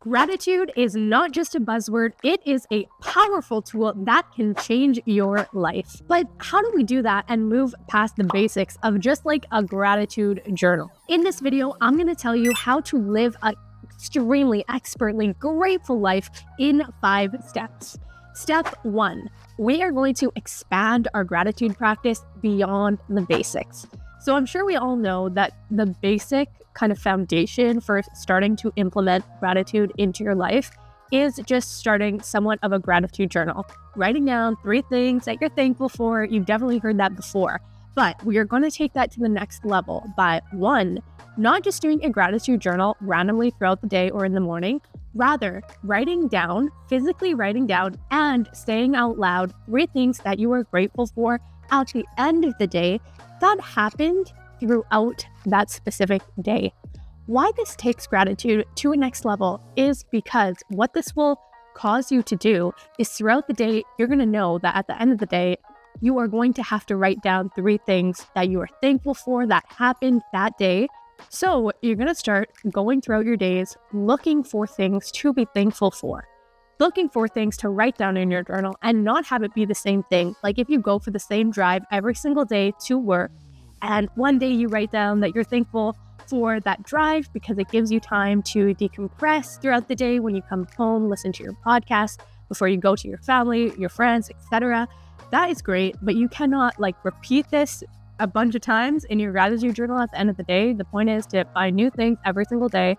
Gratitude is not just a buzzword, it is a powerful tool that can change your life. But how do we do that and move past the basics of just like a gratitude journal? In this video, I'm going to tell you how to live an extremely expertly grateful life in 5 steps. Step 1, we are going to expand our gratitude practice beyond the basics. So I'm sure we all know that the basic kind of foundation for starting to implement gratitude into your life is just starting somewhat of a gratitude journal. Writing down 3 things that you're thankful for. You've definitely heard that before. But we are going to take that to the next level by 1, not just doing a gratitude journal randomly throughout the day or in the morning, rather physically writing down and saying out loud 3 things that you are grateful for at the end of the day that happened throughout that specific day. Why this takes gratitude to a next level is because what this will cause you to do is throughout the day, you're going to know that at the end of the day, you are going to have to write down 3 things that you are thankful for that happened that day. So you're going to start going throughout your days looking for things to be thankful for, looking for things to write down in your journal and not have it be the same thing. Like if you go for the same drive every single day to work, and one day you write down that you're thankful for that drive because it gives you time to decompress throughout the day when you come home, listen to your podcast before you go to your family, your friends, etc. That is great, but you cannot repeat this a bunch of times in your gratitude journal at the end of the day. The point is to find new things every single day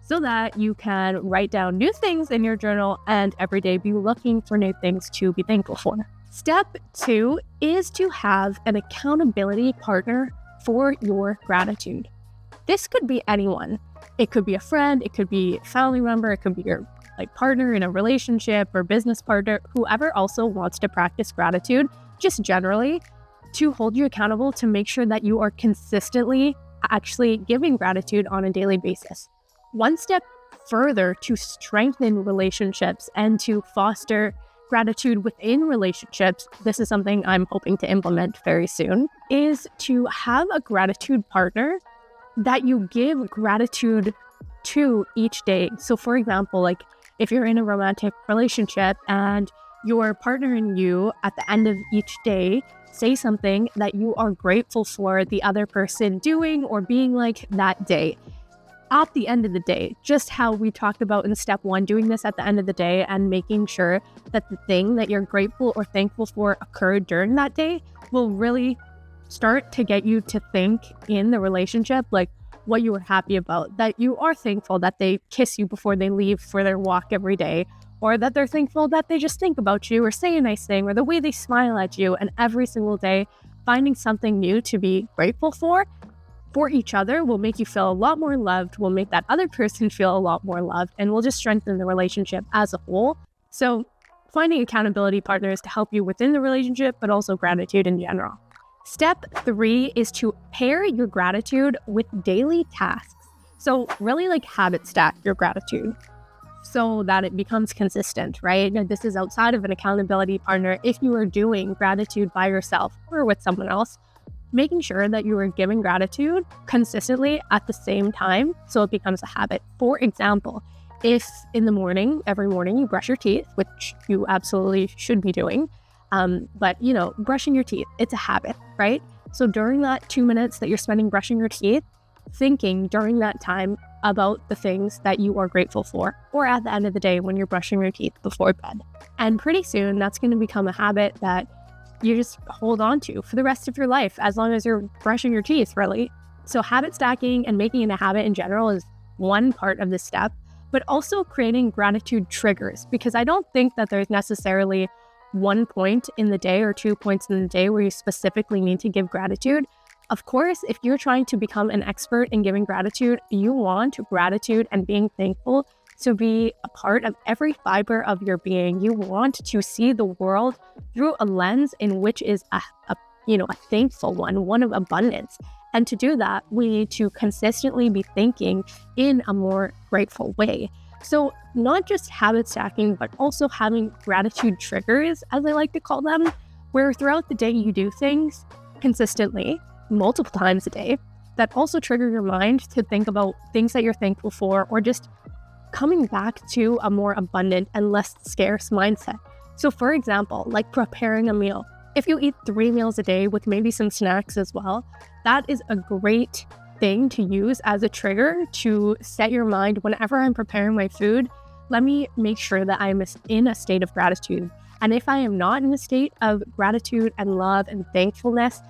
so that you can write down new things in your journal and every day be looking for new things to be thankful for. Step 2 is to have an accountability partner for your gratitude. This could be anyone. It could be a friend, it could be a family member, it could be your partner in a relationship or business partner, whoever also wants to practice gratitude, just generally to hold you accountable to make sure that you are consistently actually giving gratitude on a daily basis. One step further to strengthen relationships and to foster gratitude within relationships, this is something I'm hoping to implement very soon, is to have a gratitude partner that you give gratitude to each day. So for example, if you're in a romantic relationship and your partner and you at the end of each day say something that you are grateful for the other person doing or being that day. At the end of the day, just how we talked about in step 1, doing this at the end of the day and making sure that the thing that you're grateful or thankful for occurred during that day will really start to get you to think in the relationship, what you were happy about, that you are thankful that they kiss you before they leave for their walk every day, or that they're thankful that they just think about you or say a nice thing, or the way they smile at you. And every single day, finding something new to be grateful for each other will make you feel a lot more loved, will make that other person feel a lot more loved, and will just strengthen the relationship as a whole. So finding accountability partners to help you within the relationship, but also gratitude in general. Step 3 is to pair your gratitude with daily tasks. So really habit stack your gratitude so that it becomes consistent, right? Now, this is outside of an accountability partner. If you are doing gratitude by yourself or with someone else, making sure that you are giving gratitude consistently at the same time so it becomes a habit. For example, if in the morning, every morning you brush your teeth, which you absolutely should be doing, but brushing your teeth, it's a habit, right? So during that 2 minutes that you're spending brushing your teeth, thinking during that time about the things that you are grateful for, or at the end of the day when you're brushing your teeth before bed. And pretty soon that's going to become a habit that you just hold on to for the rest of your life, as long as you're brushing your teeth, really. So habit stacking and making it a habit in general is one part of this step, but also creating gratitude triggers, because I don't think that there's necessarily one point in the day or 2 points in the day where you specifically need to give gratitude. Of course, if you're trying to become an expert in giving gratitude, you want gratitude and being thankful to be a part of every fiber of your being. You want to see the world through a lens in which is a thankful one of abundance. And to do that, we need to consistently be thinking in a more grateful way. So not just habit stacking, but also having gratitude triggers, as I like to call them, where throughout the day you do things consistently, multiple times a day, that also trigger your mind to think about things that you're thankful for, or just coming back to a more abundant and less scarce mindset. So for example, like preparing a meal. If you eat 3 meals a day with maybe some snacks as well, that is a great thing to use as a trigger to set your mind whenever I'm preparing my food. Let me make sure that I'm in a state of gratitude. And if I am not in a state of gratitude and love and thankfulness,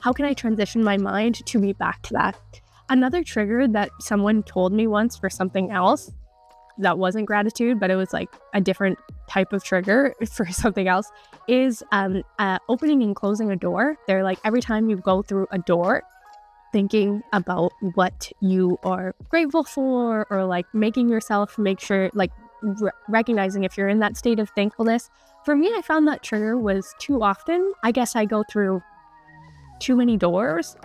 how can I transition my mind to be back to that? Another trigger that someone told me once for something else that wasn't gratitude, but it was like a different type of trigger for something else, is opening and closing a door. They're like, every time you go through a door, thinking about what you are grateful for, or like making yourself make sure, like recognizing if you're in that state of thankfulness. For me, I found that trigger was too often. I guess I go through too many doors.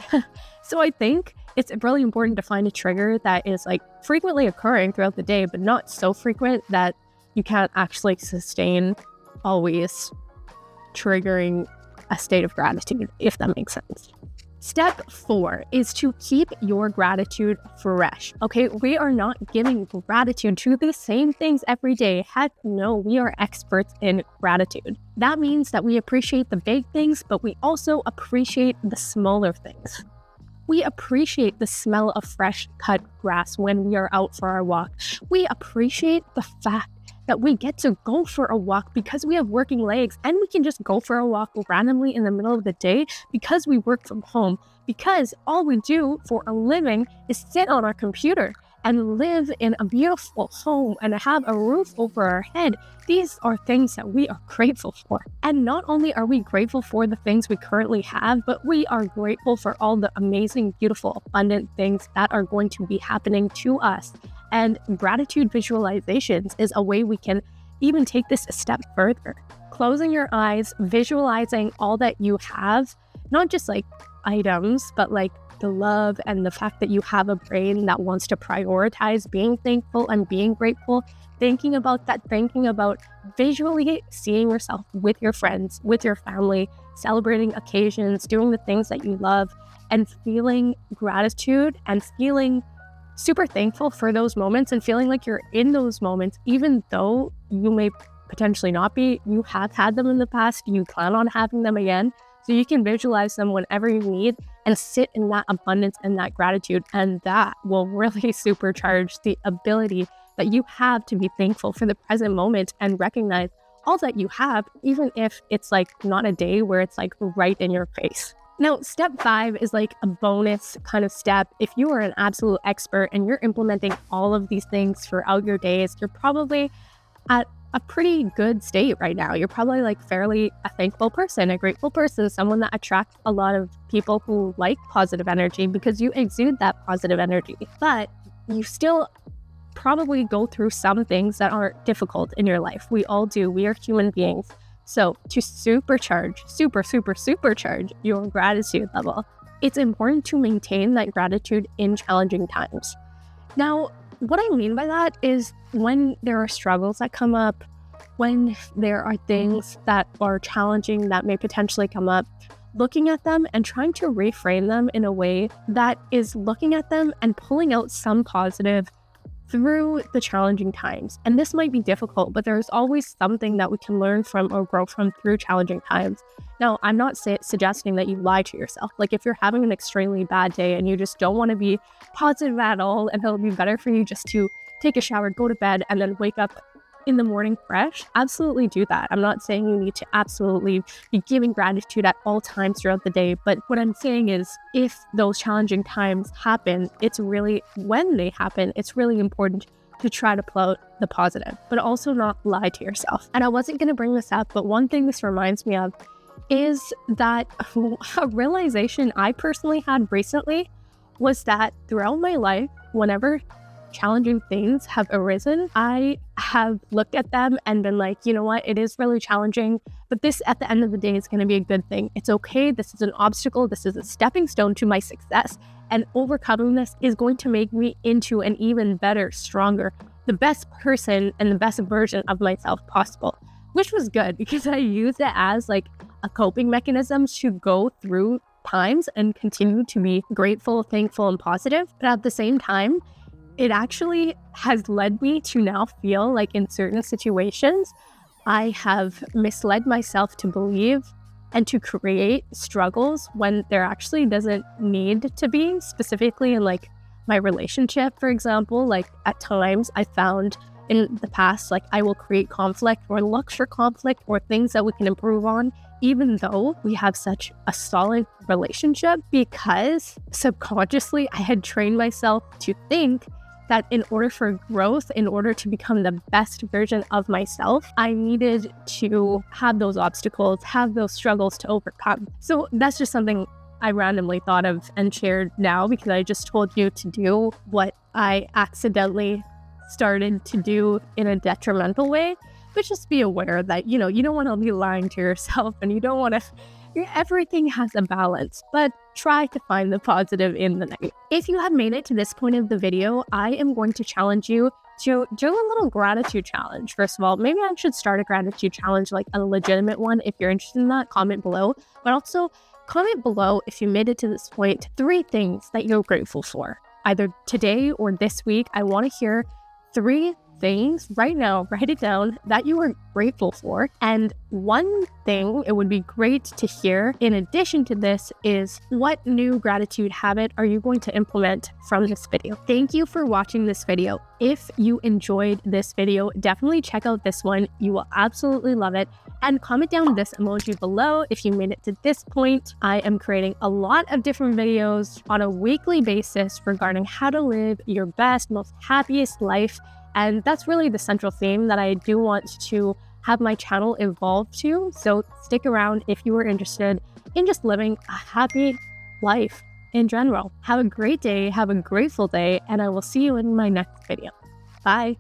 So I think it's really important to find a trigger that is like frequently occurring throughout the day, but not so frequent that you can't actually sustain always triggering a state of gratitude, if that makes sense. Step 4 is to keep your gratitude fresh. Okay, we are not giving gratitude to the same things every day. Heck no, we are experts in gratitude. That means that we appreciate the big things, but we also appreciate the smaller things. We appreciate the smell of fresh cut grass when we are out for our walk. We appreciate the fact that we get to go for a walk because we have working legs, and we can just go for a walk randomly in the middle of the day because we work from home, because all we do for a living is sit on our computer and live in a beautiful home and have a roof over our head. These are things that we are grateful for. And not only are we grateful for the things we currently have, but we are grateful for all the amazing, beautiful, abundant things that are going to be happening to us. And gratitude visualizations is a way we can even take this a step further. Closing your eyes, visualizing all that you have, not just like items, but like the love and the fact that you have a brain that wants to prioritize being thankful and being grateful, thinking about that, thinking about visually seeing yourself with your friends, with your family, celebrating occasions, doing the things that you love, and feeling gratitude and feeling super thankful for those moments and feeling like you're in those moments, even though you may potentially not be. You have had them in the past, you plan on having them again. So you can visualize them whenever you need and sit in that abundance and that gratitude. And that will really supercharge the ability that you have to be thankful for the present moment and recognize all that you have, even if it's like not a day where it's like right in your face. Now, step 5 is like a bonus kind of step. If you are an absolute expert and you're implementing all of these things throughout your days, you're probably at a pretty good state right now. You're probably like fairly a thankful person, a grateful person, someone that attracts a lot of people who like positive energy because you exude that positive energy. But you still probably go through some things that are difficult in your life. We all do. We are human beings. So to supercharge your gratitude level, it's important to maintain that gratitude in challenging times. Now, what I mean by that is when there are struggles that come up, when there are things that are challenging that may potentially come up, looking at them and trying to reframe them in a way that is looking at them and pulling out some positive through the challenging times. And this might be difficult, but there's always something that we can learn from or grow from through challenging times. Now, I'm not suggesting that you lie to yourself. Like if you're having an extremely bad day and you just don't want to be positive at all, and it'll be better for you just to take a shower, go to bed, and then wake up in the morning fresh, absolutely do that. I'm not saying you need to absolutely be giving gratitude at all times throughout the day, but what I'm saying is if those challenging times happen, when they happen, it's really important to try to pull out the positive, but also not lie to yourself. And I wasn't going to bring this up, but one thing this reminds me of is that a realization I personally had recently was that throughout my life, whenever challenging things have arisen, I have looked at them and been like, you know what, it is really challenging, but this at the end of the day is going to be a good thing. It's okay. This is an obstacle. This is a stepping stone to my success. And overcoming this is going to make me into an even better, stronger, the best person and the best version of myself possible, which was good because I used it as like a coping mechanism to go through times and continue to be grateful, thankful, and positive. But at the same time, it actually has led me to now feel like in certain situations, I have misled myself to believe and to create struggles when there actually doesn't need to be, specifically in like my relationship, for example. Like at times I found in the past, like I will create conflict or look for conflict or things that we can improve on, even though we have such a solid relationship, because subconsciously I had trained myself to think that in order for growth, in order to become the best version of myself, I needed to have those obstacles, have those struggles to overcome. So that's just something I randomly thought of and shared now, because I just told you to do what I accidentally started to do in a detrimental way. But just be aware that, you don't want to be lying to yourself, and you don't want to, everything has a balance, but try to find the positive in the negative. If you have made it to this point of the video, I am going to challenge you to do a little gratitude challenge. First of all, maybe I should start a gratitude challenge, like a legitimate one. If you're interested in that, comment below. But also comment below, if you made it to this point, 3 things that you're grateful for, either today or this week. I want to hear 3 things right now. Write it down that you are grateful for. And one thing it would be great to hear in addition to this is, what new gratitude habit are you going to implement from this video? Thank you for watching this video. If you enjoyed this video, definitely check out this one. You will absolutely love it. And comment down this emoji below if you made it to this point. I am creating a lot of different videos on a weekly basis regarding how to live your best, most happiest life. And that's really the central theme that I do want to have my channel evolve to. So stick around if you are interested in just living a happy life in general. Have a great day, have a grateful day, and I will see you in my next video. Bye.